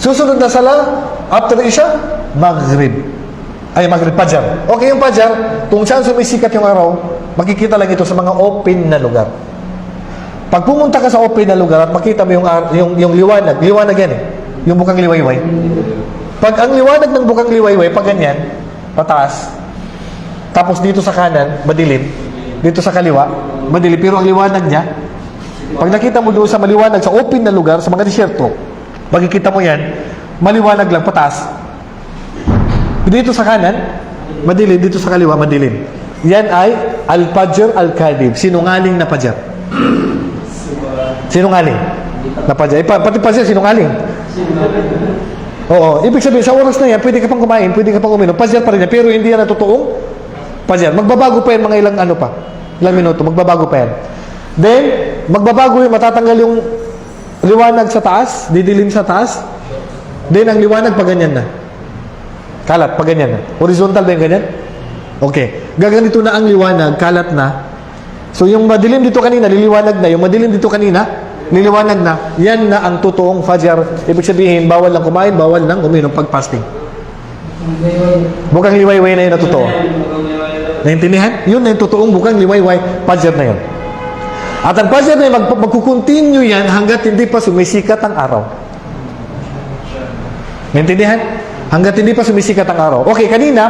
Susunod na sala, after Isha, Maghrib. Ay, Maghrib, Fajar. Okay, yung Fajar, kung saan sumisikat yung araw, makikita lang ito sa mga open na lugar. Pag pumunta ka sa open na lugar at makita mo yung liwanag, liwanag yan eh, yung bukang liwayway. Pag ang liwanag ng bukang liwayway, pag ganyan, pataas, tapos dito sa kanan, madilim, dito sa kaliwa, madilim, pero ang liwanag niya, pag nakita mo doon sa maliwanag, sa open na lugar, sa mga disyerto, makikita mo yan, maliwanag lang, pataas. Dito sa kanan, madilim, dito sa kaliwa, madilim. Yan ay Al-Fajr Al-Kadhib, sinungaling na Fajr. Sinungaling na Fajr. Pati Fajr, sinungaling. Oo, ibig sabihin, sa oras na yan, pwede ka pang kumain, pwede ka pang uminom, Fajr pa rin yan, pero hindi yan na totoong Fajr. Magbabago pa yan mga ilang minuto, magbabago pa yan. Then, magbabago yung, matatanggal yung liwanag sa taas, didilim sa taas. Then, ang liwanag pag ganyan na. Kalat, pag ganyan na. Horizontal ba yung ganyan? Okay. Gaganito na ang liwanag, kalat na. So, yung madilim dito kanina, liliwanag na. Yung madilim dito kanina, liliwanag na. Yan na ang totoong Fajr. Ibig sabihin, bawal lang kumain, bawal lang uminom pag fasting. Bukang liwayway na yun na totoo. Naintindihan? Yun na yung totoong bukang liwayway, Fajr na yun. At ang Fajr na yun, magkukontinue yan hanggat hindi pa sumisikat ang araw. Naintindihan? Hanggat hindi pa sumisikat ang araw. Okay, kanina,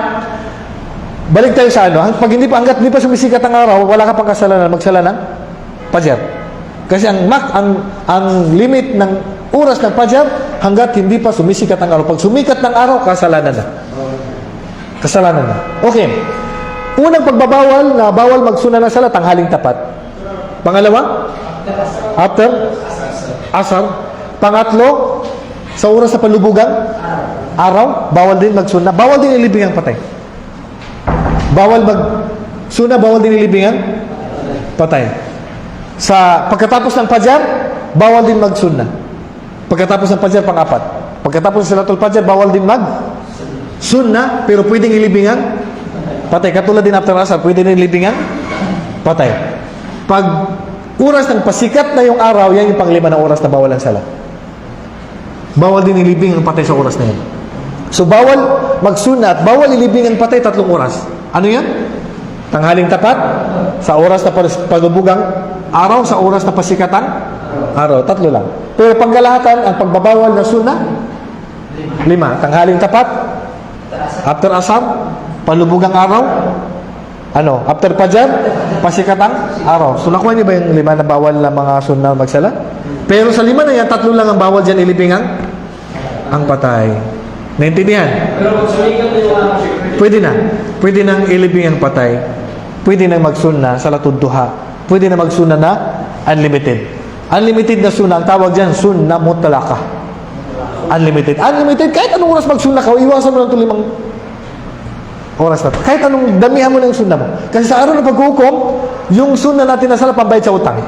balik tayo sa ano. Hanggat hindi pa sumisikat ang araw, wala ka pang kasalanan, magsala ng Fajr. Kasi ang limit ng oras ng Fajr, hanggat hindi pa sumisikat ang araw. Pag sumikat ng araw, kasalanan na. Kasalanan na. Okay. Unang pagbabawal na bawal magsuna ng sala, tanghaling tapat. Pangalawa? After? Asar. Pangatlo? Sa oras sa palubugang? Araw? Bawal din magsuna. Bawal din ilibing ang patay. Bawal magsuna, bawal din ilibing ang patay. Sa pagkatapos ng Fajr, bawal din magsuna. Pagkatapos ng Fajr, pang-apat. Pagkatapos ng Salatul Fajr, bawal din mag-sunna, pero pwedeng ilibing ang patay. Katulad din after Asar, pwede din ilibing ang patay. Pag oras ng pasikat na yung araw, yan yung panglima na oras na bawal ang sala. Bawal din ilibing ang patay sa oras na yan. So, bawal magsuna at bawal ilibing ang patay 3 oras. Ano yan? Tanghaling tapat, sa oras na palubugang araw, sa oras na pasikatan araw. 3 lang. Pero pangkalahatan, ang pagbabawal na suna, 5. Tanghaling tapat, after Asar, palubugang araw, after Fajr, pasikatang araw. So, nakuha niyo ba yung 5 na bawal na mga sunna magsala? Pero sa 5 na yan, 3 lang ang bawal dyan ilibing ang patay. Naintindihan? Pwede na. Pwede nang ilibing ang patay. Pwede nang magsunna sa Salatul Duha. Pwede na magsunna na unlimited. Unlimited na sunna, ang tawag dyan, sunna mutlaqah. Unlimited. Unlimited, kahit anong oras magsunna ka, iwasan mo lang ito 5 oras na. Kahit anong damihan mo ng sunna mo. Kasi sa araw ng paghukom, yung sunna natin na sala pambayad sa utang.